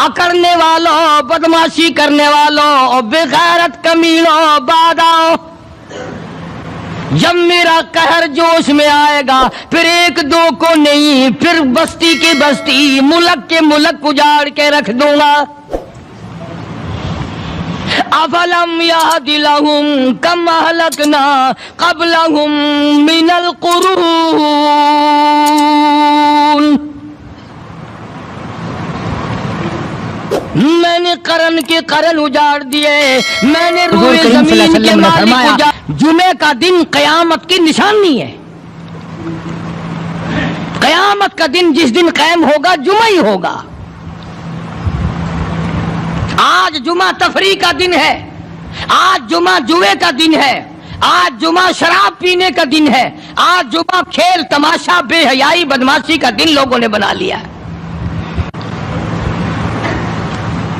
اکڑنے والوں، بدماشی کرنے والوں اور بغیرت کمینوں، بعد آؤ، جب میرا قہر جوش میں آئے گا پھر ایک دو کو نہیں، پھر بستی کی بستی، ملک کے ملک اجاڑ کے رکھ دوں گا۔ افلم یہد لہم کم اہلکنا قبلہم من القرون، میں نے قرن کے قرن اجاڑ دیے، میں نے روئے زمین کے مالک اجاڑ۔ جمعہ کا دن قیامت کی نشانی ہے، قیامت کا دن جس دن قائم ہوگا جمعہ ہی ہوگا۔ آج جمعہ تفریح کا دن ہے، آج جمعہ جوئے کا دن ہے، آج جمعہ شراب پینے کا دن ہے، آج جمعہ کھیل تماشا بے حیائی بدماشی کا دن لوگوں نے بنا لیا ہے۔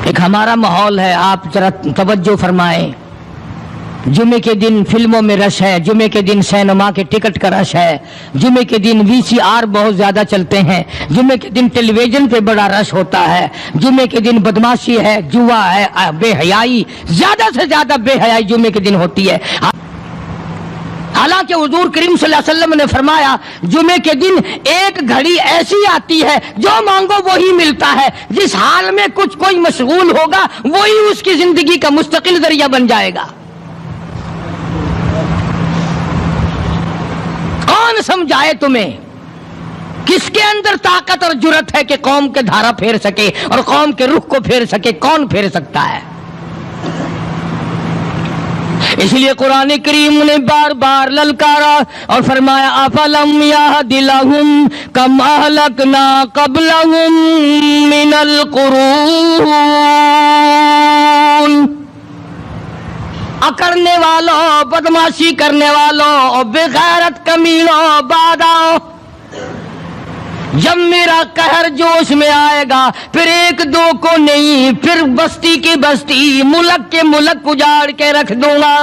ایک ہمارا ماحول ہے، آپ ذرا توجہ فرمائیں۔ جمعے کے دن فلموں میں رش ہے، جمعے کے دن سینما کے ٹکٹ کا رش ہے، جمعے کے دن VCR بہت زیادہ چلتے ہیں، جمعے کے دن ٹیلی ویژن پہ بڑا رش ہوتا ہے، جمعے کے دن بدماشی ہے، جوا ہے، بے حیائی، زیادہ سے زیادہ بے حیائی جمعے کے دن ہوتی ہے۔ حالانکہ حضور کریم صلی اللہ علیہ وسلم نے فرمایا جمعے کے دن ایک گھڑی ایسی آتی ہے جو مانگو وہی ملتا ہے، جس حال میں کچھ کوئی مشغول ہوگا وہی اس کی زندگی کا مستقل ذریعہ بن جائے گا۔ کون سمجھائے تمہیں؟ کس کے اندر طاقت اور جرت ہے کہ قوم کے دھارا پھیر سکے اور قوم کے رخ کو پھیر سکے؟ کون پھیر سکتا ہے؟ اس لیے قرآن کریم نے بار بار للکارا اور فرمایا افلم یہد لہم کم اہلکنا قبلہم من القرون، اکڑنے والوں، بدماشی کرنے والوں اور بغیرت کمینوں، بعد آؤ، جب میرا قہر جوش میں آئے گا پھر ایک دو کو نہیں، پھر بستی کی بستی، ملک کے ملک اجاڑ کے رکھ دوں گا۔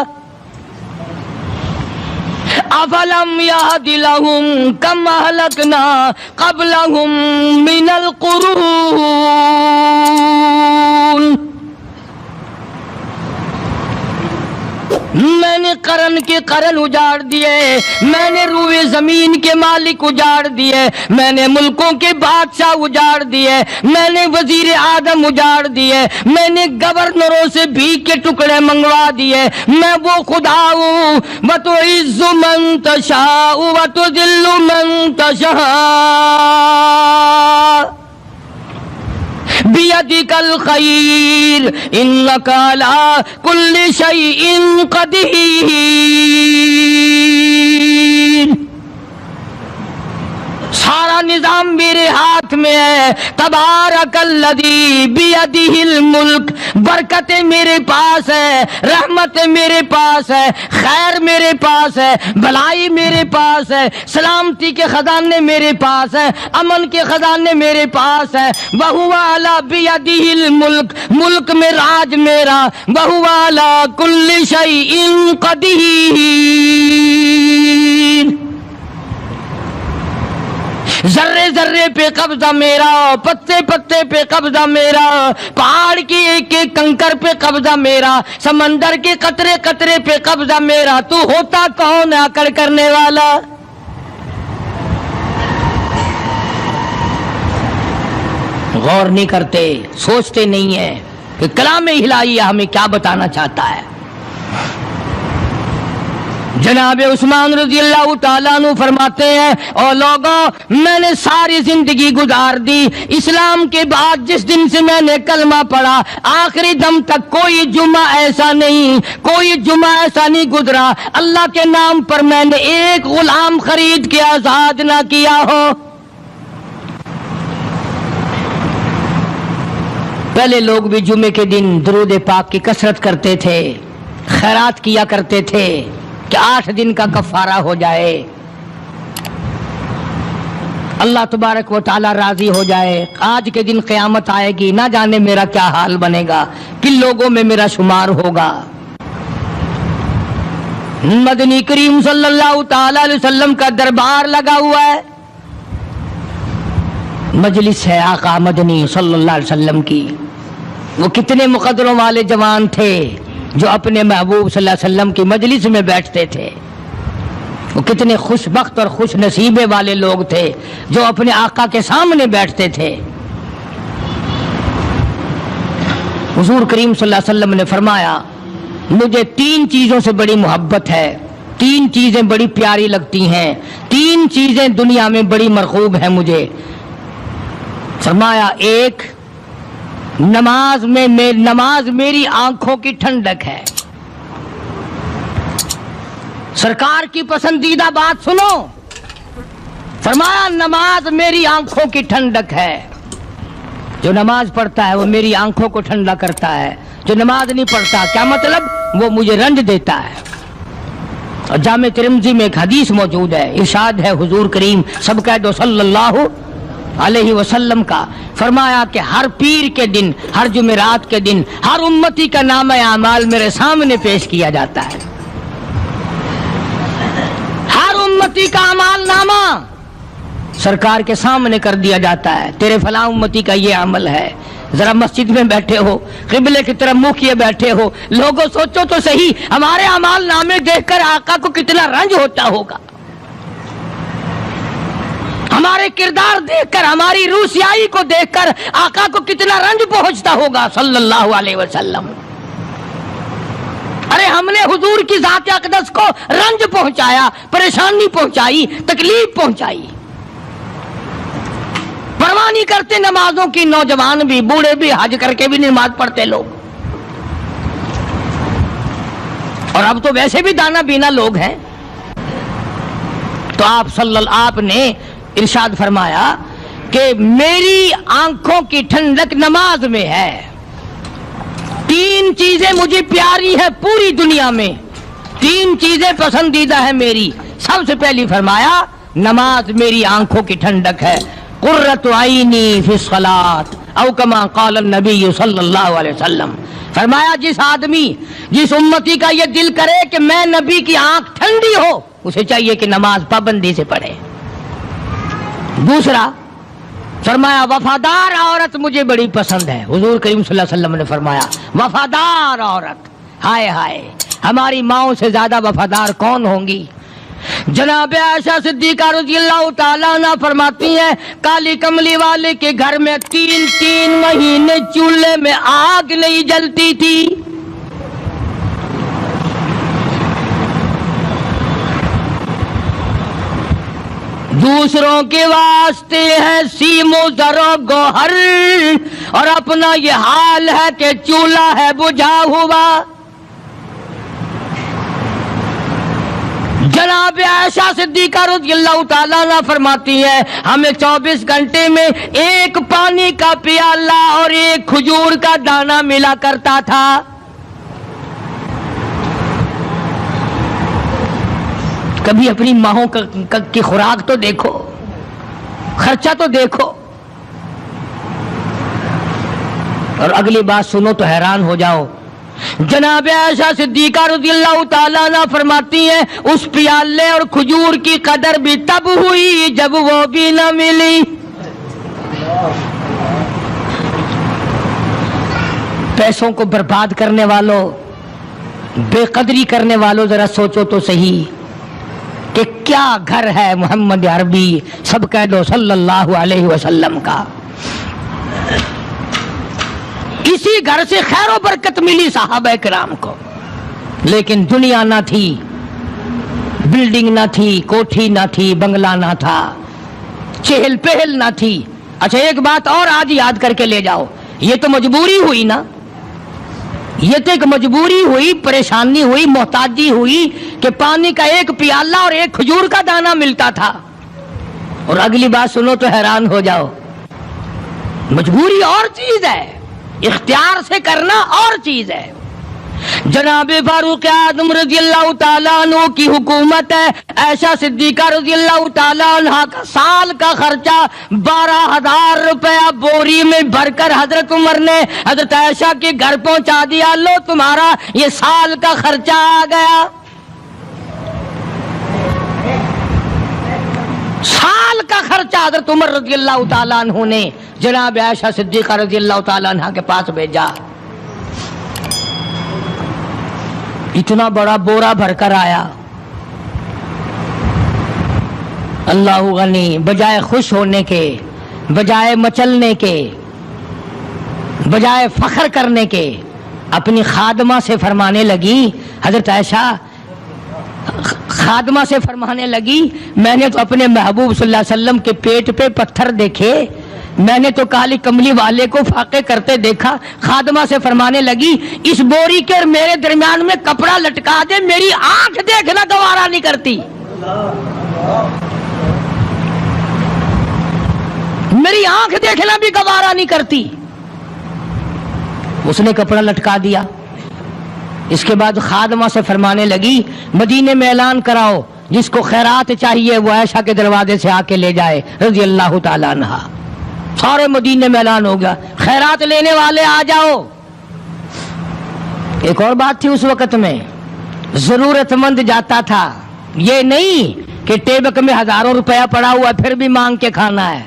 افلم یہد لہم کم اہلکنا قبلہم من القرون، میں نے قرن کے قرن اجاڑ دیے، میں نے روئے زمین کے مالک اجاڑ دیے، میں نے ملکوں کے بادشاہ اجاڑ دیے، میں نے وزیر اعظم اجاڑ دیے، میں نے گورنروں سے بھیک کے ٹکڑے منگوا دیے۔ میں وہ خدا ہوں وَتُعِزُّ مَن تَشَاءُ وَتُذِلُّ مَن تَشَاءُ بِيَدِكَ الْخَيْرُ إِنَّكَ عَلَى كُلِّ شَيْءٍ قَدِيرٌ۔ سارا نظام میرے ہاتھ میں ہے، تبارک الذی بیدہ الملک، برکتیں میرے پاس ہے، رحمتیں میرے پاس ہے، خیر میرے پاس ہے، بھلائی میرے پاس ہے، سلامتی کے خزانے میرے پاس ہے، امن کے خزانے میرے پاس ہے۔ وَهُوَ عَلَى بِيَدِهِ الْمُلْكُ، ملک میں راج میرا، وَهُوَ عَلَى كُلِّ شَيْءٍ قَدِيرٌ۔ ذرے ذرے پہ قبضہ میرا، پتے پتے پہ قبضہ میرا، پہاڑ کی ایک ایک کنکر پہ قبضہ میرا، سمندر کے قطرے قطرے پہ قبضہ میرا۔ تو ہوتا کون ہے اکڑ کرنے والا؟ غور نہیں کرتے، سوچتے نہیں ہیں کہ کلام الہی ہمیں کیا بتانا چاہتا ہے۔ جناب عثمان رضی اللہ تعالیٰ عنہ فرماتے ہیں اور لوگوں میں نے ساری زندگی گزار دی، اسلام کے بعد جس دن سے میں نے کلمہ پڑھا آخری دم تک کوئی جمعہ ایسا نہیں، کوئی جمعہ ایسا نہیں گزرا اللہ کے نام پر میں نے ایک غلام خرید کے آزاد نہ کیا ہو۔ پہلے لوگ بھی جمعے کے دن درود پاک کی کثرت کرتے تھے، خیرات کیا کرتے تھے کہ 8 دن کا کفارہ ہو جائے، اللہ تبارک و تعالی راضی ہو جائے۔ آج کے دن قیامت آئے گی، نہ جانے میرا کیا حال بنے گا، کن لوگوں میں میرا شمار ہوگا۔ مدنی کریم صلی اللہ تعالی علیہ وسلم کا دربار لگا ہوا ہے، مجلس ہے آقا مدنی صلی اللہ علیہ وسلم کی. وہ کتنے مقدروں والے جوان تھے جو اپنے محبوب صلی اللہ علیہ وسلم کی مجلس میں بیٹھتے تھے. وہ کتنے خوش بخت اور خوش نصیبے والے لوگ تھے جو اپنے آقا کے سامنے بیٹھتے تھے. حضور کریم صلی اللہ علیہ وسلم نے فرمایا مجھے 3 چیزوں سے بڑی محبت ہے, 3 چیزیں بڑی پیاری لگتی ہیں, 3 چیزیں دنیا میں بڑی مرغوب ہیں مجھے. فرمایا 1 نماز میری آنکھوں کی ٹھنڈک ہے. سرکار کی پسندیدہ بات سنو, فرمایا نماز میری آنکھوں کی ٹھنڈک ہے. جو نماز پڑھتا ہے وہ میری آنکھوں کو ٹھنڈا کرتا ہے, جو نماز نہیں پڑھتا کیا مطلب, وہ مجھے رنج دیتا ہے. اور جامع ترمذی میں ایک حدیث موجود ہے, ارشاد ہے حضور کریم سب کہہ دو صلی اللہ علیہ وسلم کا, فرمایا کہ ہر پیر کے دن, ہر جمعرات کے دن ہر امتی کا نامہ اعمال میرے سامنے پیش کیا جاتا ہے. ہر امتی کا اعمال نامہ سرکار کے سامنے کر دیا جاتا ہے. تیرے فلاں امتی کا یہ عمل ہے. ذرا مسجد میں بیٹھے ہو, قبلے کی طرف منہ کیے بیٹھے ہو, لوگوں سوچو تو صحیح ہمارے اعمال نامے دیکھ کر آقا کو کتنا رنج ہوتا ہوگا. ہمارے کردار دیکھ کر, ہماری روسیائی کو دیکھ کر آقا کو کتنا رنج پہنچتا ہوگا صلی اللہ علیہ وسلم. ارے ہم نے حضور کی ذات اقدس کو رنج پہنچایا, پریشانی پہنچائی, تکلیف پہنچائی. پرواہ نہیں کرتے نمازوں کی, نوجوان بھی بوڑھے بھی حج کر کے بھی نماز پڑھتے لوگ. اور اب تو ویسے بھی دانا بینا لوگ ہیں. تو آپ نے ارشاد فرمایا کہ میری آنکھوں کی ٹھنڈک نماز میں ہے. 3 چیزیں مجھے پیاری ہے پوری دنیا میں, 3 چیزیں پسندیدہ ہے میری. سب سے پہلی فرمایا نماز میری آنکھوں کی ٹھنڈک ہے. قرۃ عینی فی الصلاۃ او کما قال النبی صلی اللہ علیہ وسلم. فرمایا جس آدمی, جس امتی کا یہ دل کرے کہ میں نبی کی آنکھ ٹھنڈی ہو, اسے چاہیے کہ نماز پابندی سے پڑھے. دوسرا فرمایا وفادار عورت مجھے بڑی پسند ہے. حضور کریم صلی اللہ علیہ وسلم نے فرمایا وفادار عورت, ہائے ہائے ہماری ماؤں سے زیادہ وفادار کون ہوں گی. جناب عائشہ صدیقہ رضی اللہ تعالیٰ عنہ فرماتی ہیں کالی کملی والے کے گھر میں 3 مہینے چولہے میں آگ نہیں جلتی تھی. دوسروں کے واسطے ہے سیم و زر و گوہر, اور اپنا یہ حال ہے کہ چولہا ہے بجھا ہوا. جناب عائشہ صدیقہ رضی اللہ تعالیٰ عنہ فرماتی ہے ہمیں 24 گھنٹے میں 1 پانی کا پیالہ اور 1 کھجور کا دانہ ملا کرتا تھا. کبھی اپنی ماہوں کی خوراک تو دیکھو, خرچہ تو دیکھو. اور اگلی بات سنو تو حیران ہو جاؤ. جناب عائشہ صدیقہ رضی اللہ تعالیٰ عنہ فرماتی ہیں اس پیالے اور کھجور کی قدر بھی تب ہوئی جب وہ بھی نہ ملی. پیسوں کو برباد کرنے والوں, بے قدری کرنے والوں, ذرا سوچو تو صحیح کہ کیا گھر ہے محمد عربی سب کہہ دو صلی اللہ علیہ وسلم کا. اسی گھر سے خیر و برکت ملی صحابہ کرام کو, لیکن دنیا نہ تھی, بلڈنگ نہ تھی, کوٹھی نہ تھی, بنگلہ نہ تھا, چہل پہل نہ تھی. اچھا ایک بات اور آج یاد کر کے لے جاؤ, یہ تو مجبوری ہوئی نا, یہ تو ایک مجبوری ہوئی, پریشانی ہوئی, محتاجی ہوئی کہ پانی کا 1 پیالہ اور 1 کھجور کا دانہ ملتا تھا. اور اگلی بات سنو تو حیران ہو جاؤ, مجبوری اور چیز ہے, اختیار سے کرنا اور چیز ہے. جناب فاروق اعظم رضی اللہ تعالیٰ عنہ کی حکومت ہے. عائشہ صدیقہ رضی اللہ تعالیٰ عنہ کا سال کا خرچہ 12,000 روپیہ بوری میں بھر کر حضرت عمر نے حضرت عائشہ کے گھر پہنچا دیا. لو تمہارا یہ سال کا خرچہ آ گیا. سال کا خرچہ حضرت عمر رضی اللہ تعالیٰ عنہ نے جناب عائشہ صدیقہ رضی اللہ تعالیٰ عنہ کے پاس بھیجا. اتنا بڑا بورا بھر کر آیا. اللہ غنی، بجائے خوش ہونے کے، بجائے مچلنے کے، بجائے فخر کرنے کے، اپنی خادمہ سے فرمانے لگی، حضرت عائشہ خادمہ سے فرمانے لگی، میں نے تو اپنے محبوب صلی اللہ علیہ وسلم کے پیٹ پہ پتھر دیکھے، میں نے تو کالی کملی والے کو فاقے کرتے دیکھا. خادمہ سے فرمانے لگی، اس بوری کے اور میرے درمیان میں کپڑا لٹکا دے، میری آنکھ دیکھنا گوارا نہیں کرتی، میری آنکھ دیکھنا بھی گوارا نہیں کرتی. اس نے کپڑا لٹکا دیا. اس کے بعد خادمہ سے فرمانے لگی، مدینے میں اعلان کراؤ، جس کو خیرات چاہیے وہ عائشہ کے دروازے سے آ کے لے جائے رضی اللہ تعالیٰ عنہ. سارے مدینے میں اعلان ہو گیا، خیرات لینے والے آ جاؤ. ایک اور بات تھی اس وقت میں، ضرورت مند جاتا تھا، یہ نہیں کہ ٹیبک میں ہزاروں روپیہ پڑا ہوا پھر بھی مانگ کے کھانا ہے،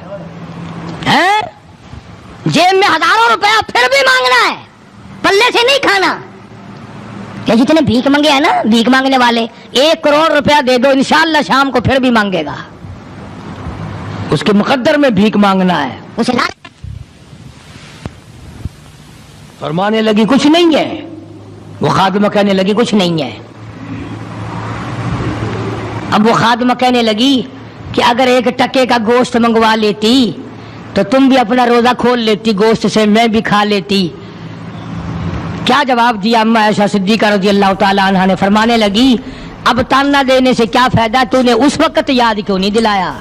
جیب میں ہزاروں روپیہ پھر بھی مانگنا ہے، پلے سے نہیں کھانا. کہ جتنے بھیک مانگے ہیں نا، بھیک مانگنے والے، 1 کروڑ روپیہ دے دو انشاءاللہ شام کو پھر بھی مانگے گا. اس کے مقدر میں بھیک مانگنا ہے. اسے فرمانے لگی کچھ نہیں ہے. وہ خادمہ کہنے لگی کچھ نہیں ہے. اب وہ خادمہ کہنے لگی کہ اگر 1 ٹکے کا گوشت منگوا لیتی تو تم بھی اپنا روزہ کھول لیتی گوشت سے، میں بھی کھا لیتی. کیا جواب دیا اما عائشہ صدیقہ رضی اللہ تعالیٰ عنہ نے؟ فرمانے لگی، اب تانا دینے سے کیا فائدہ، تو نے اس وقت یاد کیوں نہیں دلایا؟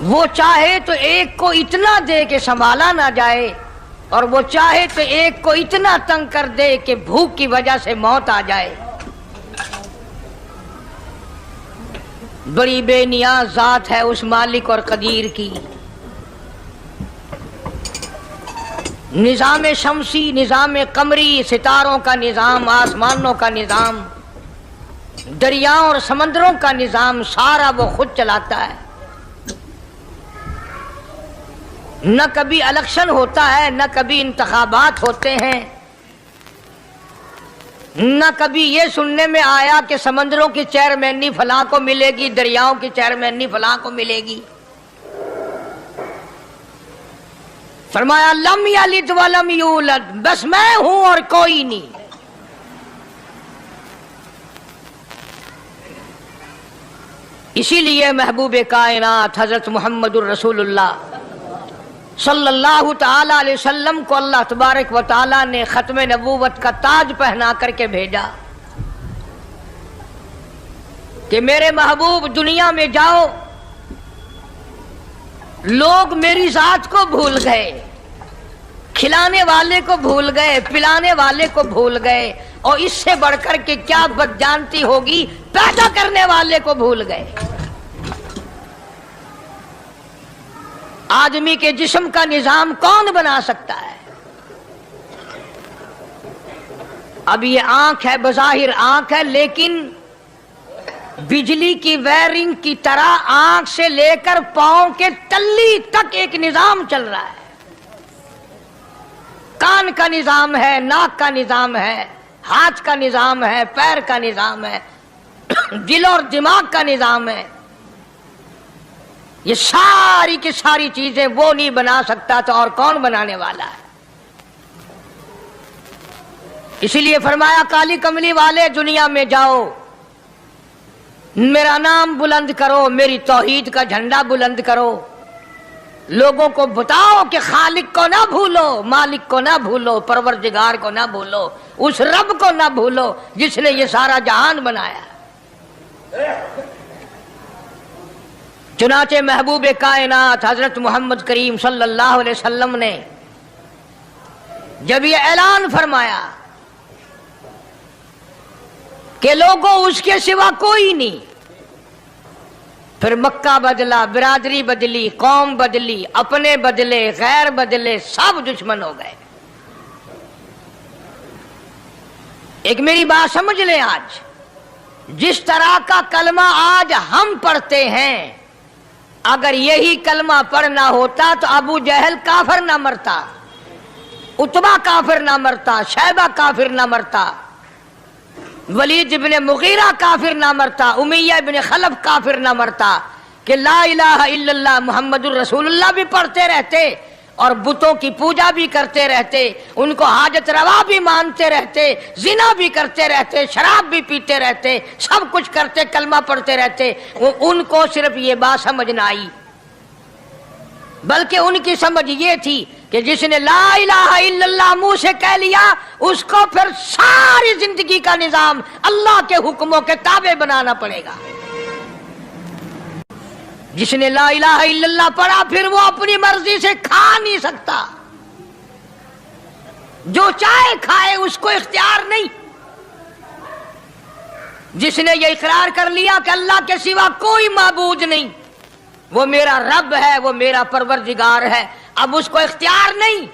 وہ چاہے تو ایک کو اتنا دے کہ سنبھالا نہ جائے، اور وہ چاہے تو ایک کو اتنا تنگ کر دے کہ بھوک کی وجہ سے موت آ جائے. بڑی بے نیاز ذات ہے اس مالک اور قدیر کی. نظام شمسی، نظام قمری، ستاروں کا نظام، آسمانوں کا نظام، دریاؤں اور سمندروں کا نظام، سارا وہ خود چلاتا ہے. نہ کبھی الیکشن ہوتا ہے، نہ کبھی انتخابات ہوتے ہیں، نہ کبھی یہ سننے میں آیا کہ سمندروں کی چیئرمینی فلاں کو ملے گی، دریاؤں کی چیئرمینی فلاں کو ملے گی. فرمایا لم یلد ولم یولد، بس میں ہوں اور کوئی نہیں. اسی لیے محبوب کائنات حضرت محمد الرسول اللہ صلی اللہ تعالی علیہ وسلم کو اللہ تبارک و تعالی نے ختم نبوت کا تاج پہنا کر کے بھیجا کہ میرے محبوب دنیا میں جاؤ، لوگ میری ذات کو بھول گئے، کھلانے والے کو بھول گئے، پلانے والے کو بھول گئے، اور اس سے بڑھ کر کے کیا بدجانتی ہوگی، پیدا کرنے والے کو بھول گئے. آدمی کے جسم کا نظام کون بنا سکتا ہے؟ اب یہ آنکھ ہے، بظاہر آنکھ ہے، لیکن بجلی کی وائرنگ کی طرح آنکھ سے لے کر پاؤں کے تلی تک ایک نظام چل رہا ہے. کان کا نظام ہے، ناک کا نظام ہے، ہاتھ کا نظام ہے، پیر کا نظام ہے، دل اور دماغ کا نظام ہے. یہ ساری کی ساری چیزیں وہ نہیں بنا سکتا تو اور کون بنانے والا ہے؟ اسی لیے فرمایا کالی کملی والے دنیا میں جاؤ، میرا نام بلند کرو، میری توحید کا جھنڈا بلند کرو، لوگوں کو بتاؤ کہ خالق کو نہ بھولو، مالک کو نہ بھولو، پروردگار کو نہ بھولو، اس رب کو نہ بھولو جس نے یہ سارا جہان بنایا. چنانچہ محبوب کائنات حضرت محمد کریم صلی اللہ علیہ وسلم نے جب یہ اعلان فرمایا کہ لوگوں اس کے سوا کوئی نہیں، پھر مکہ بدلا، برادری بدلی، قوم بدلی، اپنے بدلے، غیر بدلے، سب دشمن ہو گئے. ایک میری بات سمجھ لیں، آج جس طرح کا کلمہ آج ہم پڑھتے ہیں، اگر یہی کلمہ پڑھنا ہوتا تو ابو جہل کافر نہ مرتا، عتبہ کافر نہ مرتا، شیبہ کافر نہ مرتا، ولید ابن مغیرہ کافر نہ مرتا، امیہ ابن خلف کافر نہ مرتا، کہ لا الہ الا اللہ محمد الرسول اللہ بھی پڑھتے رہتے اور بتوں کی پوجا بھی کرتے رہتے، ان کو حاجت روا بھی مانتے رہتے، زنا بھی کرتے رہتے، شراب بھی پیتے رہتے، سب کچھ کرتے، کلمہ پڑھتے رہتے، ان کو صرف یہ بات سمجھ نہ آئی، بلکہ ان کی سمجھ یہ تھی کہ جس نے لا الہ الا اللہ منہ سے کہہ لیا اس کو پھر ساری زندگی کا نظام اللہ کے حکموں کے تابع بنانا پڑے گا۔ جس نے لا الہ الا اللہ پڑھا پھر وہ اپنی مرضی سے کھا نہیں سکتا، جو چاہے کھائے، اس کو اختیار نہیں۔ جس نے یہ اقرار کر لیا کہ اللہ کے سوا کوئی معبود نہیں، وہ میرا رب ہے، وہ میرا پروردگار ہے، اب اس کو اختیار نہیں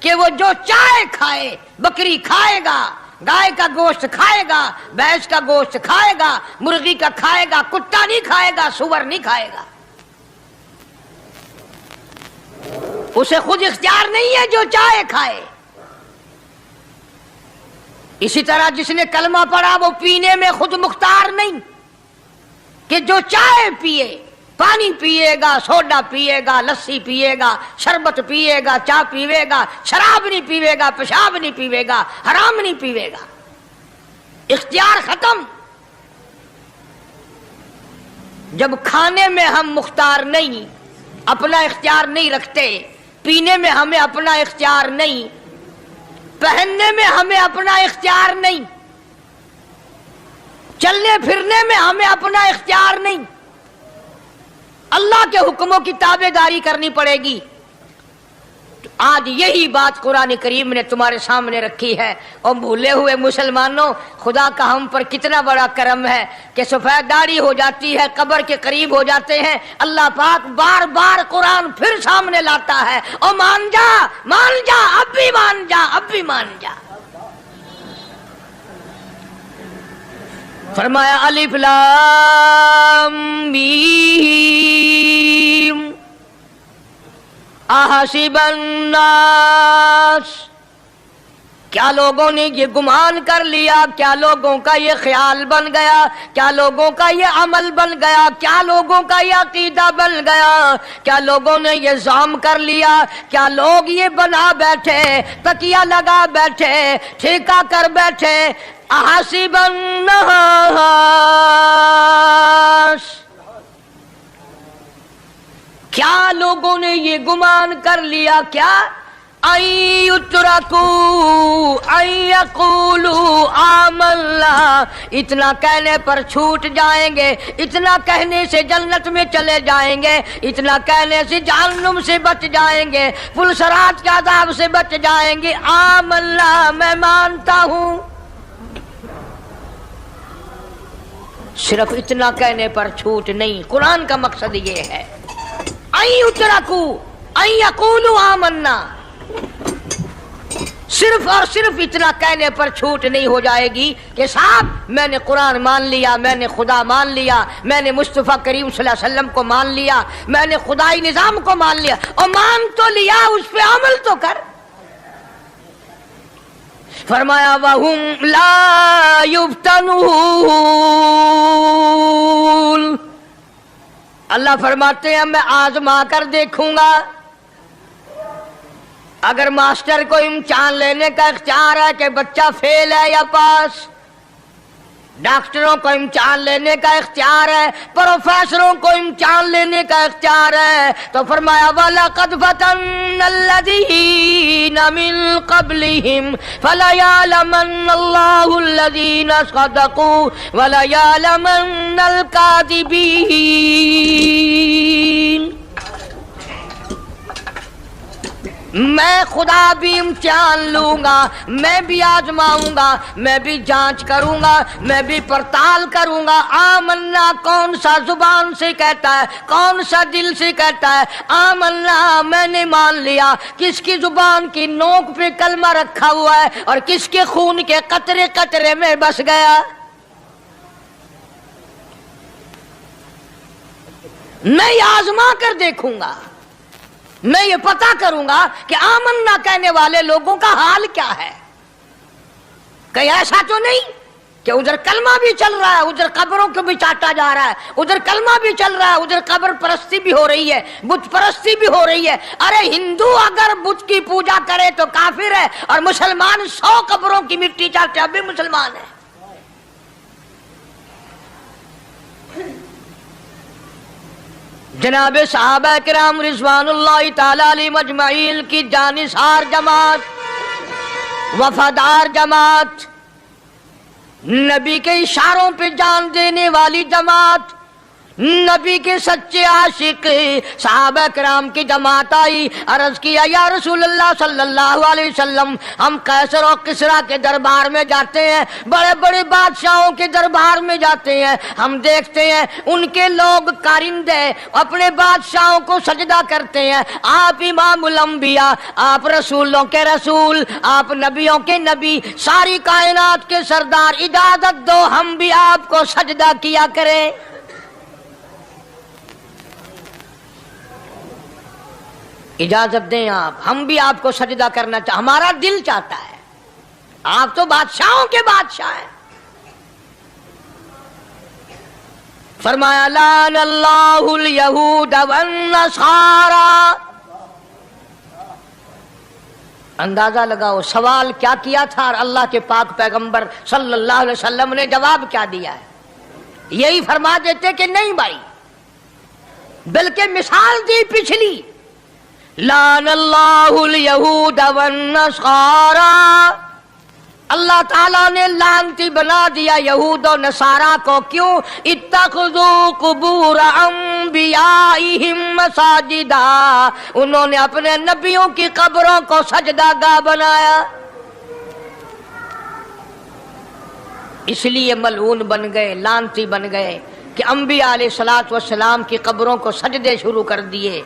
کہ وہ جو چاہے کھائے، بکری کھائے گا، گائے کا گوشت کھائے گا، بھینس کا گوشت کھائے گا، مرغی کا کھائے گا، کتا نہیں کھائے گا، سور نہیں کھائے گا، اسے خود اختیار نہیں ہے، جو چاہے کھائے۔ اسی طرح جس نے کلمہ پڑھا وہ پینے میں خود مختار نہیں کہ جو چاہے پیے، پانی پیے گا، سوڈا پیے گا، لسی پیے گا، شربت پیے گا، چائے پیوے گا، شراب نہیں پیوے گا، پیشاب نہیں پیوے گا، حرام نہیں پیوے گا، اختیار ختم۔ جب کھانے میں ہم مختار نہیں، اپنا اختیار نہیں رکھتے، پینے میں ہمیں اپنا اختیار نہیں، پہننے میں ہمیں اپنا اختیار نہیں، چلنے پھرنے میں ہمیں اپنا اختیار نہیں، اللہ کے حکموں کی تابع داری کرنی پڑے گی۔ آج یہی بات قرآن کریم نے تمہارے سامنے رکھی ہے، اور بھولے ہوئے مسلمانوں، خدا کا ہم پر کتنا بڑا کرم ہے کہ سفید داڑھی ہو جاتی ہے، قبر کے قریب ہو جاتے ہیں، اللہ پاک بار بار قرآن پھر سامنے لاتا ہے، اور مان جا، مان جا، اب بھی مان جا، اب بھی مان جا۔ فرمایا الف لام میم احسب الناس، کیا لوگوں نے یہ گمان کر لیا، کیا لوگوں کا یہ خیال بن گیا، کیا لوگوں کا یہ عمل بن گیا، کیا لوگوں کا یہ عقیدہ بن گیا، کیا لوگوں نے یہ زعم کر لیا، کیا لوگ یہ بنا بیٹھے، تکیہ لگا بیٹھے، ٹھیکہ کر بیٹھے، احسب الناس، کیا لوگوں نے یہ گمان کر لیا، کیا ان یترکوا ان یقولوا آمنا، اتنا کہنے پر چھوٹ جائیں گے، اتنا کہنے سے جنت میں چلے جائیں گے، اتنا کہنے سے جہنم سے بچ جائیں گے، پلسرات کے عذاب سے بچ جائیں گے، آمنا میں مانتا ہوں۔ صرف اتنا کہنے پر چھوٹ نہیں، قرآن کا مقصد یہ ہے ان یترکوا ان یقولوا آمنا، صرف اور صرف اتنا کہنے پر چھوٹ نہیں ہو جائے گی کہ صاحب میں نے قرآن مان لیا، میں نے خدا مان لیا، میں نے مصطفیٰ کریم صلی اللہ علیہ وسلم کو مان لیا، میں نے خدائی نظام کو مان لیا، اور مان تو لیا، اس پہ عمل تو کر۔ فرمایا وَهُمْ لَا يُفْتَنُونَ، اللہ فرماتے ہیں میں آزما کر دیکھوں گا۔ اگر ماسٹر کو امتحان لینے کا اختیار ہے کہ بچہ فیل ہے یا پاس، ڈاکٹروں کو امتحان لینے کا اختیار ہے، پروفیسروں کو امتحان لینے کا اختیار ہے، تو فرمایا وَلَقَدْ فَتَنَّا الَّذِينَ مِن قَبْلِهِمْ فَلَيَعْلَمَنَّ اللَّهُ الَّذِينَ صَدَقُوا وَلَيَعْلَمَنَّ الْكَاذِبِينَ۔ میں خدا بھی امتحان لوں گا، میں بھی آزماؤں گا، میں بھی جانچ کروں گا، میں بھی پڑتال کروں گا۔ آمنا کون سا زبان سے کہتا ہے، کون سا دل سے کہتا ہے آمنا میں نے مان لیا، کس کی زبان کی نوک پہ کلمہ رکھا ہوا ہے اور کس کے خون کے قطرے قطرے میں بس گیا۔ میں یہ آزما کر دیکھوں گا، میں یہ پتا کروں گا کہ آمنا کہنے والے لوگوں کا حال کیا ہے. کہیں ایسا تو نہیں کہ ادھر کلمہ بھی چل رہا ہے، ادھر قبروں کو بھی چاٹا جا رہا ہے، ادھر کلمہ بھی چل رہا ہے، ادھر قبر پرستی بھی ہو رہی ہے، بت پرستی بھی ہو رہی ہے. ارے ہندو اگر بت کی پوجا کرے تو کافر ہے، اور مسلمان 100 قبروں کی مٹی چاٹے اب بھی مسلمان ہے. جناب صحابہ کرام رضوان اللہ تعالی علیہم اجمعین کی جانثار جماعت، وفادار جماعت، نبی کے اشاروں پہ جان دینے والی جماعت، نبی کے سچے عاشق صحابہ کرام کی جماعت آئی. عرض کیا یا رسول اللہ صلی اللہ علیہ وسلم، ہم قیصر اور کسریٰ کے دربار میں جاتے ہیں، بڑے بڑے بادشاہوں کے دربار میں جاتے ہیں، ہم دیکھتے ہیں ان کے لوگ کارندے اپنے بادشاہوں کو سجدہ کرتے ہیں. آپ امام الانبیاء، آپ رسولوں کے رسول، آپ نبیوں کے نبی، ساری کائنات کے سردار، اجازت دو ہم بھی آپ کو سجدہ کیا کریں. اجازت دیں آپ، ہم بھی آپ کو سجدہ کرنا چاہتے، ہمارا دل چاہتا ہے. آپ تو بادشاہوں کے بادشاہ ہیں. فرمایا لعن اللہ الیہود والنصارى. اندازہ لگاؤ سوال کیا کیا تھا اور اللہ کے پاک پیغمبر صلی اللہ علیہ وسلم نے جواب کیا دیا ہے. یہی فرما دیتے کہ نہیں بھائی، بلکہ مثال دی پچھلی، لعن اللہ الیہود والنصارى. اللہ تعالیٰ نے لعنتی بنا دیا یہود و نصارہ کو. کیوں؟ اتخذوا قبور انبیائہم مساجدا، انہوں نے اپنے نبیوں کی قبروں کو سجدہ گاہ بنایا، اس لیے ملعون بن گئے، لعنتی بن گئے کہ انبیاء علیہ السلام کی قبروں کو سجدے شروع کر دیے.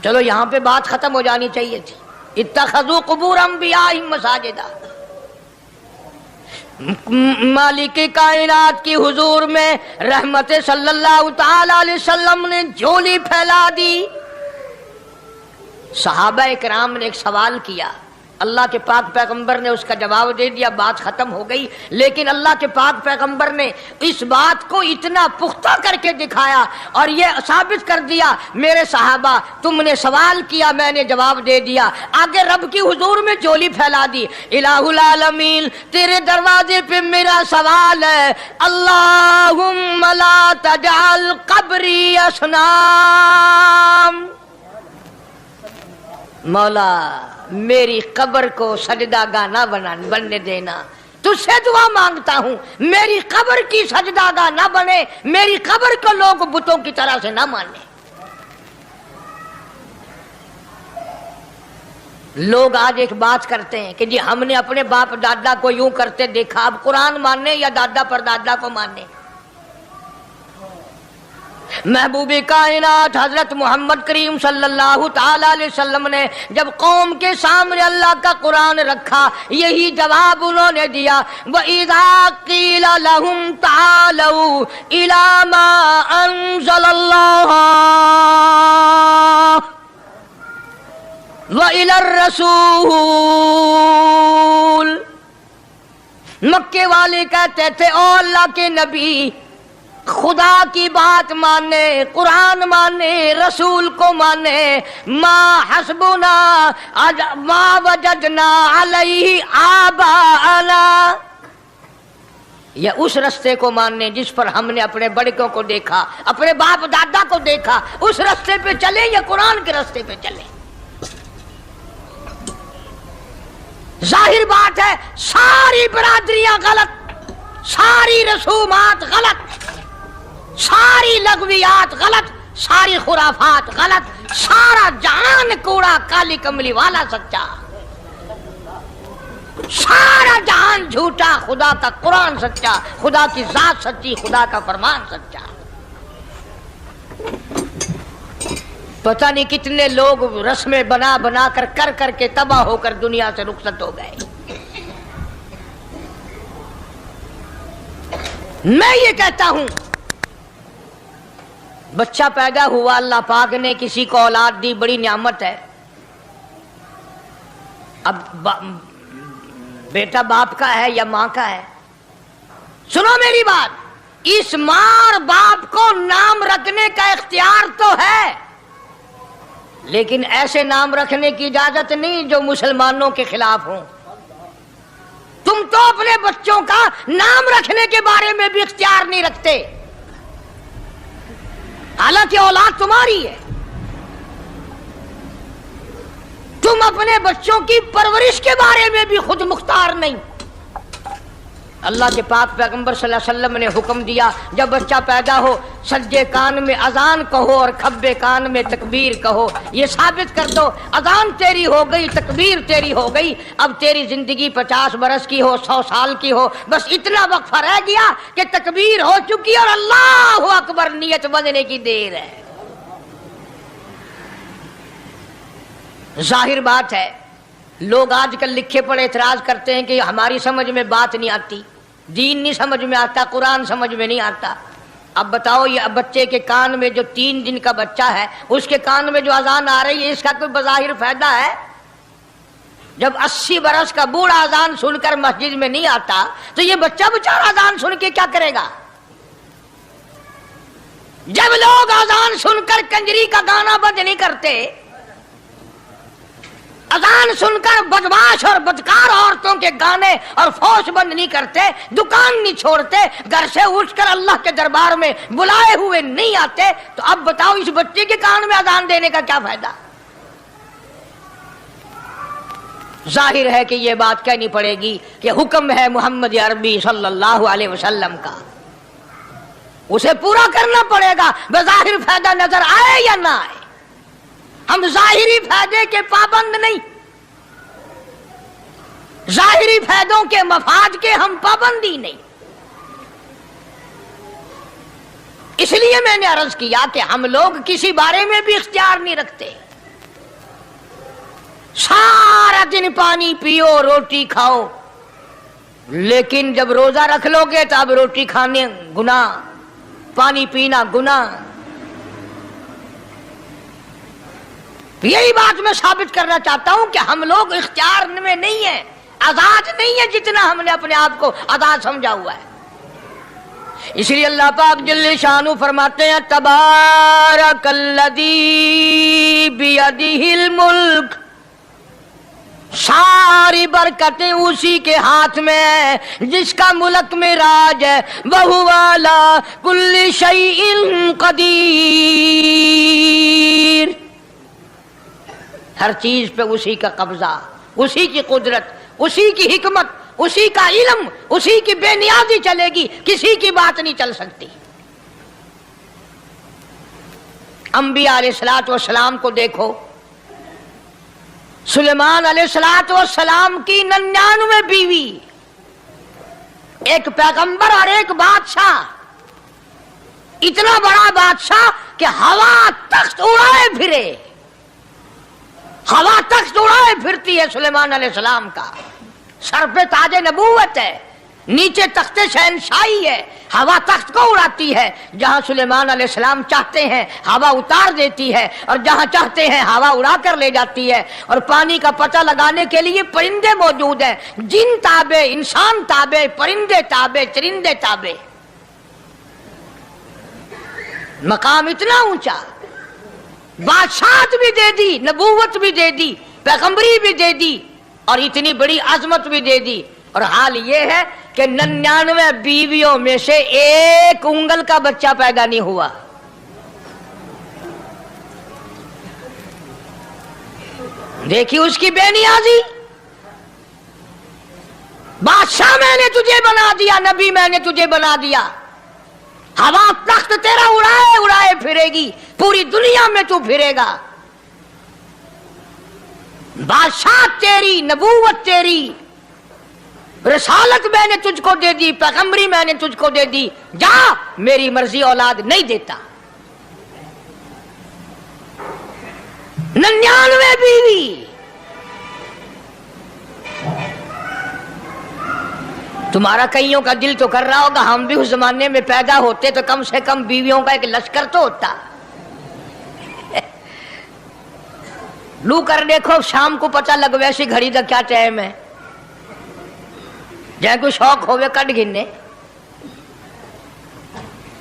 چلو یہاں پہ بات ختم ہو جانی چاہیے تھی. اتخذوا قبور انبیائہم مساجدا. مالک کائنات کی حضور میں رحمت صلی اللہ تعالی علیہ وسلم نے جھولی پھیلا دی. صحابہ کرام نے ایک سوال کیا، اللہ کے پاک پیغمبر نے اس کا جواب دے دیا، بات ختم ہو گئی. لیکن اللہ کے پاک پیغمبر نے اس بات کو اتنا پختہ کر کے دکھایا اور یہ ثابت کر دیا، میرے صحابہ تم نے سوال کیا، میں نے جواب دے دیا. آگے رب کی حضور میں جھولی پھیلا دی. الہ العالمین تیرے دروازے پہ میرا سوال ہے، اللہم لا تجعل قبری اصنام. مولا میری قبر کو سجدہ گاہ نہ بننے دینا، تجھ سے دعا مانگتا ہوں میری قبر کی سجدہ گاہ نہ بنے، میری قبر کو لوگ بتوں کی طرح سے نہ مانے. لوگ آج ایک بات کرتے ہیں کہ جی ہم نے اپنے باپ دادا کو یوں کرتے دیکھا، اب قرآن ماننے یا دادا پر دادا کو ماننے. محبوب کائنات حضرت محمد کریم صلی اللہ تعالی علیہ وسلم نے جب قوم کے سامنے اللہ کا قرآن رکھا، یہی جواب انہوں نے دیا، وَإِذَا قِيلَ لَهُمْ تَعَالَوْا إِلَى مَا أَنزَلَ اللَّهُ وَإِلَى الرَّسُولِ. مکے والے کہتے تھے او اللہ کے نبی، خدا کی بات مانے، قرآن مانے، رسول کو مانے، ما حسبنا ما وجدنا علیہ آباءنا، یا اس رستے کو ماننے جس پر ہم نے اپنے بڑکوں کو دیکھا، اپنے باپ دادا کو دیکھا، اس رستے پہ چلے یا قرآن کے رستے پہ چلے. ظاہر بات ہے ساری برادریاں غلط، ساری رسومات غلط، ساری لغویات غلط، ساری خرافات غلط، سارا جہان کوڑا، کالی کملی والا سچا، سارا جہان جھوٹا، خدا کا قرآن سچا، خدا کی ذات سچی، خدا کا فرمان سچا. پتہ نہیں کتنے لوگ رسمیں بنا بنا کر کے تباہ ہو کر دنیا سے رخصت ہو گئے. میں یہ کہتا ہوں بچہ پیدا ہوا، اللہ پاک نے کسی کو اولاد دی، بڑی نعمت ہے. اب بیٹا باپ کا ہے یا ماں کا ہے؟ سنو میری بات، اس ماں اور باپ کو نام رکھنے کا اختیار تو ہے، لیکن ایسے نام رکھنے کی اجازت نہیں جو مسلمانوں کے خلاف ہوں. تم تو اپنے بچوں کا نام رکھنے کے بارے میں بھی اختیار نہیں رکھتے، حالانکہ اولاد تمہاری ہے. تم اپنے بچوں کی پرورش کے بارے میں بھی خود مختار نہیں. اللہ کے پاک پیغمبر صلی اللہ علیہ وسلم نے حکم دیا، جب بچہ پیدا ہو سجے کان میں اذان کہو اور کھبے کان میں تکبیر کہو. یہ ثابت کر دو اذان تیری ہو گئی، تکبیر تیری ہو گئی. اب تیری زندگی 50 برس کی ہو، 100 سال کی ہو، بس اتنا وقفہ رہ گیا کہ تکبیر ہو چکی اور اللہ اکبر نیت بندنے کی دیر ہے. ظاہر بات ہے، لوگ آج کل لکھے پڑھے اعتراض کرتے ہیں کہ ہماری سمجھ میں بات نہیں آتی، دین نہیں سمجھ میں آتا، قرآن سمجھ میں نہیں آتا. اب بتاؤ، یہ بچے کے کان میں جو 3 دن کا بچہ ہے اس کے کان میں جو اذان آ رہی ہے، اس کا کوئی بظاہر فائدہ ہے؟ جب 80 برس کا بوڑھا اذان سن کر مسجد میں نہیں آتا تو یہ بچہ بیچارہ اذان سن کے کیا کرے گا؟ جب لوگ اذان سن کر کنجری کا گانا بند نہیں کرتے، اذان سن کر بدماش اور بدکار عورتوں کے گانے اور فوش بند نہیں کرتے، دکان نہیں چھوڑتے، گھر سے اٹھ کر اللہ کے دربار میں بلائے ہوئے نہیں آتے، تو اب بتاؤ اس بچے کے کان میں اذان دینے کا کیا فائدہ؟ ظاہر ہے کہ یہ بات کہنی پڑے گی کہ حکم ہے محمد عربی صلی اللہ علیہ وسلم کا، اسے پورا کرنا پڑے گا، بظاہر فائدہ نظر آئے یا نہ آئے. ہم ظاہری فائدے کے پابند نہیں، ظاہری فائدوں کے مفاد کے ہم پابندی نہیں. اس لیے میں نے عرض کیا کہ ہم لوگ کسی بارے میں بھی اختیار نہیں رکھتے. سارا دن پانی پیو، روٹی کھاؤ، لیکن جب روزہ رکھ لو گے تو اب روٹی کھانے گناہ، پانی پینا گناہ. یہی بات میں ثابت کرنا چاہتا ہوں کہ ہم لوگ اختیار میں نہیں ہیں، آزاد نہیں ہے جتنا ہم نے اپنے آپ کو آزاد سمجھا ہوا ہے. اس لیے اللہ پاک جل شانہ فرماتے ہیں تبارک الذی بیدہ الملک، ساری برکتیں اسی کے ہاتھ میں ہیں جس کا ملک میں راج ہے. وَهُوَ عَلَىٰ كُلِّ شَيْءٍ قدیر، ہر چیز پہ اسی کا قبضہ، اسی کی قدرت، اسی کی حکمت، اسی کا علم، اسی کی بے نیازی چلے گی، کسی کی بات نہیں چل سکتی. انبیاء علیہ السلام کو دیکھو، سلیمان علیہ السلام کی 99 بیوی، ایک پیغمبر اور ایک بادشاہ، اتنا بڑا بادشاہ کہ ہوا تخت اڑائے پھرے، ہوا تخت اڑائے پھرتی ہے سلیمان علیہ السلام کا. سر پہ تاج نبوت ہے، نیچے تخت شہنشاہی ہے، ہوا تخت کو اڑاتی ہے. جہاں سلیمان علیہ السلام چاہتے ہیں ہوا اتار دیتی ہے، اور جہاں چاہتے ہیں ہوا اڑا کر لے جاتی ہے. اور پانی کا پتہ لگانے کے لیے پرندے موجود ہیں، جن تابع، انسان تابع، پرندے تابع، چرندے تابع. مقام اتنا اونچا، بادشاہت بھی دے دی، نبوت بھی دے دی، پیغمبری بھی دے دی، اور اتنی بڑی عظمت بھی دے دی. اور حال یہ ہے کہ 99 بیویوں میں سے ایک انگل کا بچہ پیدا نہیں ہوا. دیکھی اس کی بے نیازی. بادشاہ میں نے تجھے بنا دیا، نبی میں نے تجھے بنا دیا، ہوا تخت تیرا اڑائے اڑائے پھرے گی، پوری دنیا میں تو پھرے گا. بادشاہ تیری، نبوت تیری، رسالت میں نے تجھ کو دے دی، پیغمبری میں نے تجھ کو دے دی، جا میری مرضی اولاد نہیں دیتا. 99 بیوی. تمہارا کئیوں کا دل تو کر رہا ہوگا ہم بھی اس زمانے میں پیدا ہوتے تو کم سے کم بیویوں کا ایک لشکر تو ہوتا. لو کر دیکھو شام کو پتہ لگ ویسی گھڑی کا کیا ٹائم ہے. جائے کوئی شوق ہوئے کٹ گننے.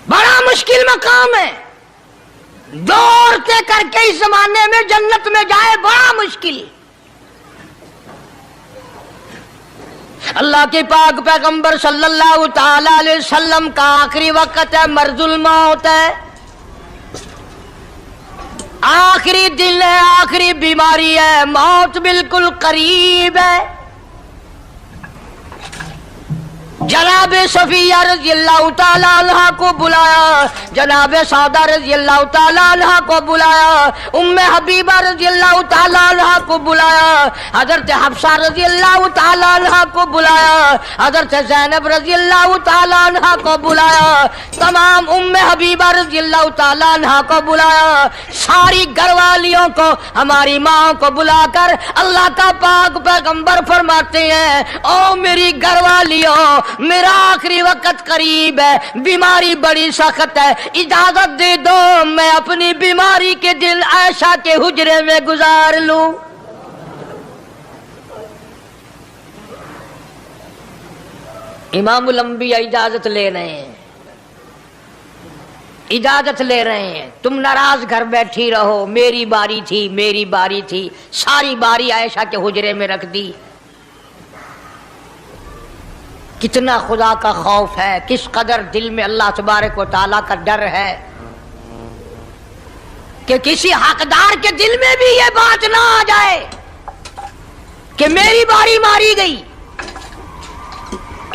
بڑا مشکل مقام ہے. جو عورتیں کر کے اس زمانے میں جنت میں جائے بڑا مشکل. اللہ کے پاک پیغمبر صلی اللہ تعالی علیہ وسلم کا آخری وقت ہے, مرض الموت ہے, آخری دن ہے, آخری بیماری ہے, موت بالکل قریب ہے. جناب صفیہ رضی اللہ تعالی عنہ کو بلایا, جناب سعدہ رضی اللہ تعالی عنہ کو بلایا, ام حبیبہ رضی اللہ تعالی عنہ کو بلایا, حضرت حفصہ رضی اللہ تعالی عنہ کو بلایا, حضرت زینب رضی اللہ تعالی عنہ کو بلایا, تمام ام حبیبہ رضی اللہ تعالی عنہ کو بلایا, ساری گھر والیوں کو, ہماری ماں کو بلا کر اللہ کا پاک پیغمبر فرماتے ہیں, او میری گھر والیوں, میرا آخری وقت قریب ہے, بیماری بڑی سخت ہے, اجازت دے دو میں اپنی بیماری کے دن عائشہ کے حجرے میں گزار لوں. امام الانبیاء اجازت لے رہے ہیں, اجازت لے رہے ہیں. تم ناراض گھر بیٹھی رہو, میری باری تھی, میری باری تھی, ساری باری عائشہ کے حجرے میں رکھ دی. کتنا خدا کا خوف ہے, کس قدر دل میں اللہ تبارک و تعالیٰ کا ڈر ہے کہ کسی حقدار کے دل میں بھی یہ بات نہ آ جائے کہ میری باری ماری گئی.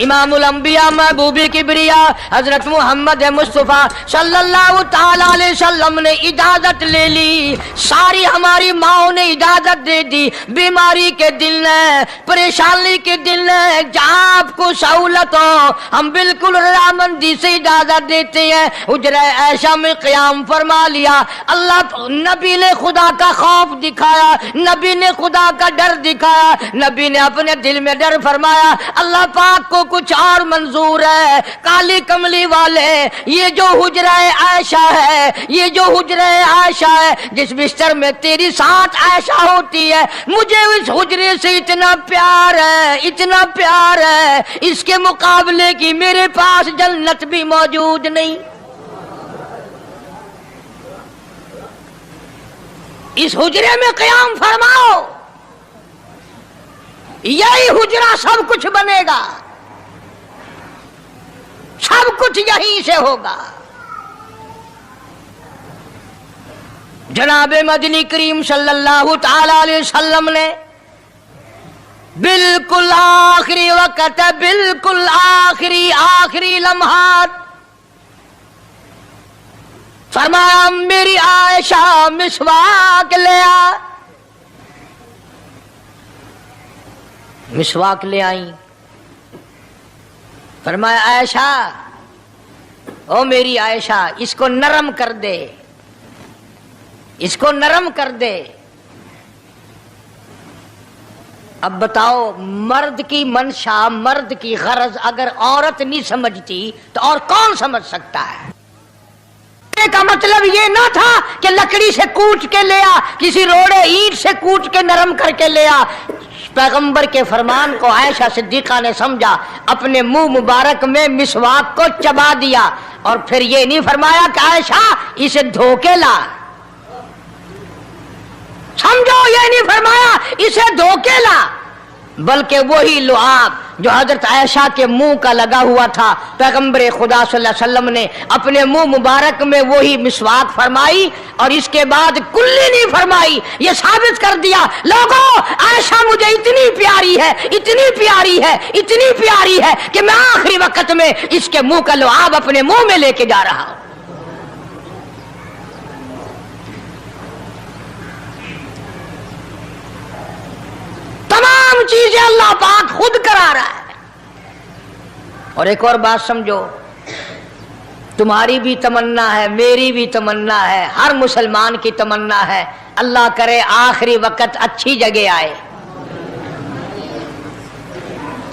امام الانبیاء محبوب کبریا حضرت محمد مصطفیٰ صلی اللہ تعالی علیہ وسلم نے اجازت لے لی, ساری ہماری ماؤں نے اجازت دے دی. بیماری کے دن ہے, پریشانی کے دن ہے, جہاں آپ کو سہولت ہو ہم بالکل رضامندی سے اجازت دیتے ہیں. حجرہ عائشہ میں قیام فرما لیا. اللہ نبی نے خدا کا خوف دکھایا, نبی نے خدا کا ڈر دکھایا, نبی نے اپنے دل میں ڈر فرمایا اللہ پاک کو کچھ اور منظور ہے. کالی کملی والے, یہ جو حجرہ عائشہ ہے, یہ جو حجرہ عائشہ ہے جس بستر میں تیری ساتھ عائشہ ہوتی ہے, مجھے اس حجرے سے اتنا پیار ہے, اتنا پیار ہے, اس کے مقابلے کی میرے پاس جنت بھی موجود نہیں. اس حجرے میں قیام فرماؤ, یہی حجرہ سب کچھ بنے گا, سب کچھ یہیں سے ہوگا. جناب مدنی کریم صلی اللہ تعالی علیہ وسلم نے بالکل آخری وقت, بالکل آخری لمحات فرمایا میری عائشہ مسواک لے آ. مسواک لے آئی. فرمایا عائشہ, او میری عائشہ, اس کو نرم کر دے, اس کو نرم کر دے. اب بتاؤ, مرد کی منشا, مرد کی غرض اگر عورت نہیں سمجھتی تو اور کون سمجھ سکتا ہے؟ کا مطلب یہ نہ تھا کہ لکڑی سے کوٹ کے لے آ, کسی روڑے اینٹ سے کوٹ کے نرم کر کے لے آ. پیغمبر کے فرمان کو عائشہ صدیقہ نے سمجھا, اپنے منہ مبارک میں مسواک کو چبا دیا, اور پھر یہ نہیں فرمایا کہ عائشہ اسے دھو کے لا. سمجھو, یہ نہیں فرمایا اسے دھو کے لا, بلکہ وہی لعاب جو حضرت عائشہ کے منہ کا لگا ہوا تھا, پیغمبر خدا صلی اللہ علیہ وسلم نے اپنے منہ مبارک میں وہی مسواک فرمائی, اور اس کے بعد کلی نہیں فرمائی. یہ ثابت کر دیا لوگوں, عائشہ مجھے اتنی پیاری ہے, اتنی پیاری ہے, اتنی پیاری ہے کہ میں آخری وقت میں اس کے منہ کا لعاب اپنے منہ میں لے کے جا رہا ہوں. تمام چیزیں اللہ پاک خود کرا رہا ہے. اور ایک اور بات سمجھو, تمہاری بھی تمنا ہے, میری بھی تمنا ہے, ہر مسلمان کی تمنا ہے, اللہ کرے آخری وقت اچھی جگہ آئے.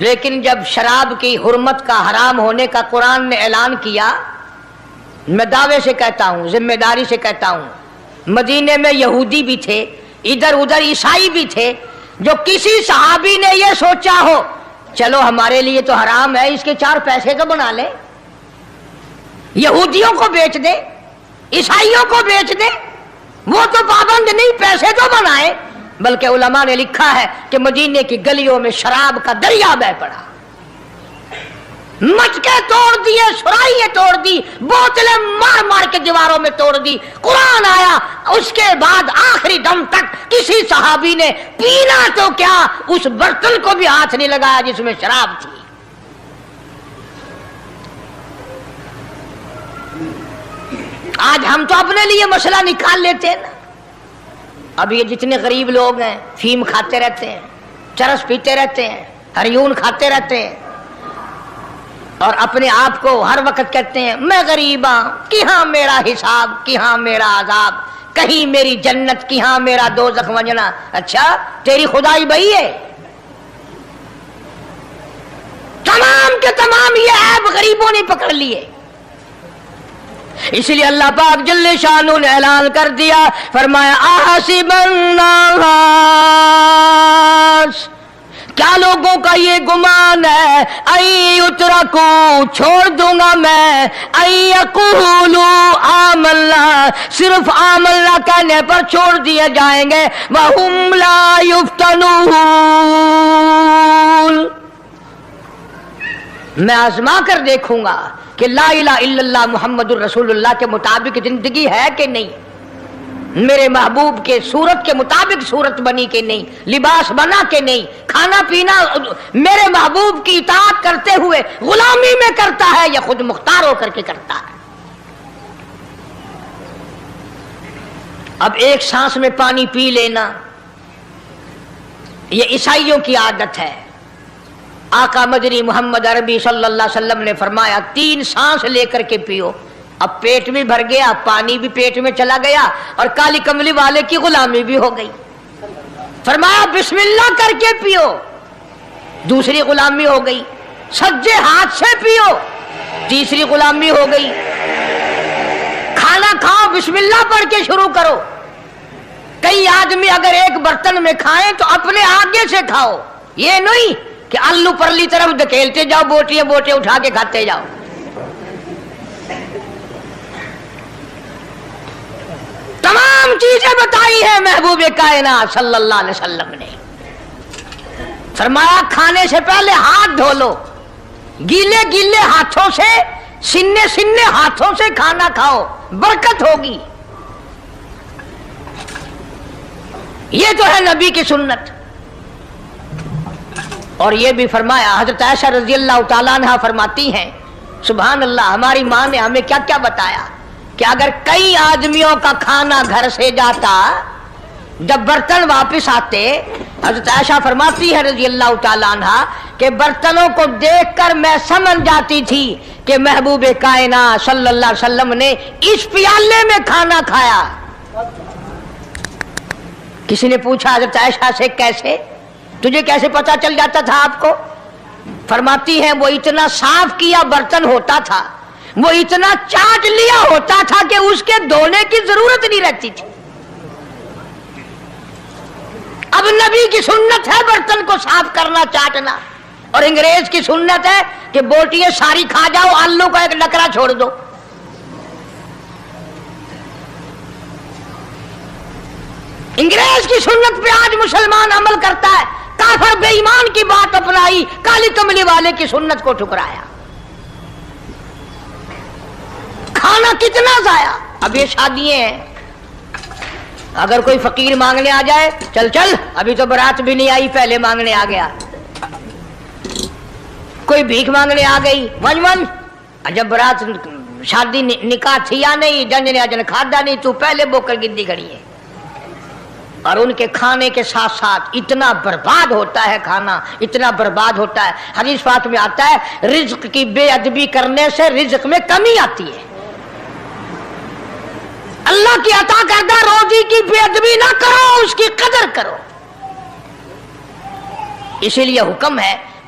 لیکن جب شراب کی حرمت کا حرام ہونے کا قرآن نے اعلان کیا، میں دعوے سے کہتا ہوں، ذمہ داری سے کہتا ہوں، مدینے میں یہودی بھی تھے، ادھر ادھر عیسائی بھی تھے، جو کسی صحابی نے یہ سوچا ہو چلو ہمارے لیے تو حرام ہے، اس کے 4 پیسے تو بنا لیں، یہودیوں کو بیچ دیں، عیسائیوں کو بیچ دیں، وہ تو پابند نہیں، پیسے تو بنائیں۔ بلکہ علماء نے لکھا ہے کہ مدینے کی گلیوں میں شراب کا دریا بہہ پڑا، مٹکے توڑ دیے، سرائیاں توڑ دی، بوتلیں مار مار کے دیواروں میں توڑ دی۔ قرآن آیا، اس کے بعد آخری دم تک کسی صحابی نے پینا تو کیا اس برتن کو بھی ہاتھ نہیں لگایا جس میں شراب تھی۔ آج ہم تو اپنے لیے مسئلہ نکال لیتے ہیں نا۔ اب یہ جتنے غریب لوگ ہیں فیم کھاتے رہتے ہیں، چرس پیتے رہتے ہیں، ہریون کھاتے رہتے ہیں، اور اپنے آپ کو ہر وقت کہتے ہیں میں غریب ہوں، کہاں میرا حساب، کہاں میرا عذاب، کہیں میری جنت، کہاں میرا دوزخ وجنا۔ اچھا تیری خدائی بھائی ہے؟ تمام کے تمام یہ عیب غریبوں نے پکڑ لیے۔ اس لیے اللہ پاک جل شانہ نے اعلان کر دیا، فرمایا احسب الناس، کیا لوگوں کا یہ گمان ہے، ان یترکوا، چھوڑ دوں گا میں، ان یقولوا آمنا، صرف آمنا کہنے پر چھوڑ دیے جائیں گے، وہم لا یفتنون، میں آزما کر دیکھوں گا کہ لا الہ الا اللہ محمد الرسول اللہ کے مطابق زندگی ہے کہ نہیں، میرے محبوب کے صورت کے مطابق صورت بنی کہ نہیں، لباس بنا کہ نہیں، کھانا پینا میرے محبوب کی اطاعت کرتے ہوئے غلامی میں کرتا ہے یا خود مختار ہو کر کے کرتا ہے۔ اب ایک سانس میں پانی پی لینا یہ عیسائیوں کی عادت ہے۔ آقا مدنی محمد عربی صلی اللہ علیہ وسلم نے فرمایا 3 سانس لے کر کے پیو، اب پیٹ بھی بھر گیا، پانی بھی پیٹ میں چلا گیا، اور کالی کملی والے کی غلامی بھی ہو گئی۔ فرمایا بسم اللہ کر کے پیو، دوسری غلامی ہو گئی، سجے ہاتھ سے پیو، تیسری غلامی ہو گئی، کھانا کھاؤ بسم اللہ پڑھ کے شروع کرو۔ کئی آدمی اگر ایک برتن میں کھائیں تو اپنے آگے سے کھاؤ، یہ نہیں کہ الو پرلی طرف دھکیلتے جاؤ، بوٹیاں بوٹے اٹھا کے کھاتے جاؤ۔ تمام چیزیں بتائی ہیں محبوب کائنات صلی اللہ علیہ وسلم نے۔ فرمایا کھانے سے پہلے ہاتھ دھو لو، گیلے گیلے ہاتھوں سے، سننے سننے ہاتھوں سے کھانا کھاؤ، برکت ہوگی۔ یہ تو ہے نبی کی سنت۔ اور یہ بھی فرمایا، حضرت عائشہ رضی اللہ تعالیٰ عنہ فرماتی ہیں، سبحان اللہ، ہماری ماں نے ہمیں کیا کیا بتایا کہ اگر کئی آدمیوں کا کھانا گھر سے جاتا، جب برتن واپس آتے، حضرت عائشہ فرماتی ہے رضی اللہ تعالیٰ عنہ کہ برتنوں کو دیکھ کر میں سمجھ جاتی تھی کہ محبوب کائنات صلی اللہ علیہ وسلم نے اس پیالے میں کھانا کھایا۔ کسی نے پوچھا حضرت عائشہ سے کیسے، تجھے کیسے پتا چل جاتا تھا آپ کو؟ فرماتی ہیں وہ اتنا صاف کیا برتن ہوتا تھا، وہ اتنا چاٹ لیا ہوتا تھا کہ اس کے دھونے کی ضرورت نہیں رہتی تھی۔ اب نبی کی سنت ہے برتن کو صاف کرنا، چاٹنا، اور انگریز کی سنت ہے کہ بوٹیاں ساری کھا جاؤ، آلو کا ایک نکرا چھوڑ دو۔ انگریز کی سنت پہ آج مسلمان عمل کرتا ہے، کافر بے ایمان کی بات اپنائی، کالی کملی والے کی سنت کو ٹھکرایا۔ کھانا کتنا ضائع۔ اب یہ شادیاں ہیں، اگر کوئی فقیر مانگنے آ جائے، چل چل ابھی تو برات بھی نہیں آئی پہلے مانگنے آ گیا۔ کوئی بھیک مانگنے آ گئی، ون ون، جب برات شادی نکاح تھی یا نہیں، جنج نے اجن کھادا نہیں، تو پہلے بوکر گدی کھڑی ہے۔ اور ان کے کھانے کے ساتھ ساتھ اتنا برباد ہوتا ہے کھانا، اتنا برباد ہوتا ہے۔ حدیث پاک میں آتا ہے رزق کی بے ادبی کرنے سے رزق میں کمی آتی ہے۔ اللہ کی عطا کردہ روزی کی بے ادبی نہ کرو، اس کی قدر کرو۔ اسی لیے حکم ہے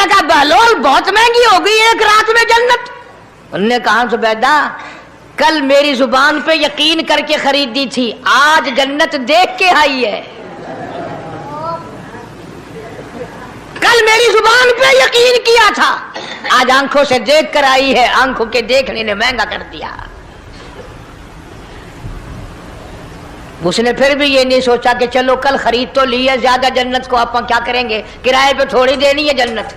نے کہا بہلول بہت مہنگی ہو گئی ایک رات میں جنت. انہوں نے کہا زبیدہ کل میری زبان پہ یقین کر کے خریدی تھی, آج جنت دیکھ کے آئی ہے. کل میری زبان پہ یقین کیا تھا, آج آنکھوں سے دیکھ کر آئی ہے. آنکھوں کے دیکھنے نے مہنگا کر دیا. اس نے پھر بھی یہ نہیں سوچا کہ چلو کل خرید تو لی ہے, زیادہ جنت کو آپ کیا کریں گے, کرائے پہ تھوڑی دینی ہے جنت.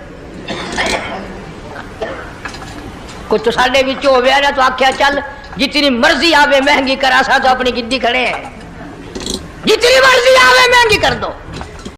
کچھ تو ساڈے وچ ہو گیا نا, تو آخیا چل جتنی مرضی آوے مہنگی کرا سا تو اپنی گدی کھڑے ہیں, جتنی مرضی آوے مہنگی کر دو.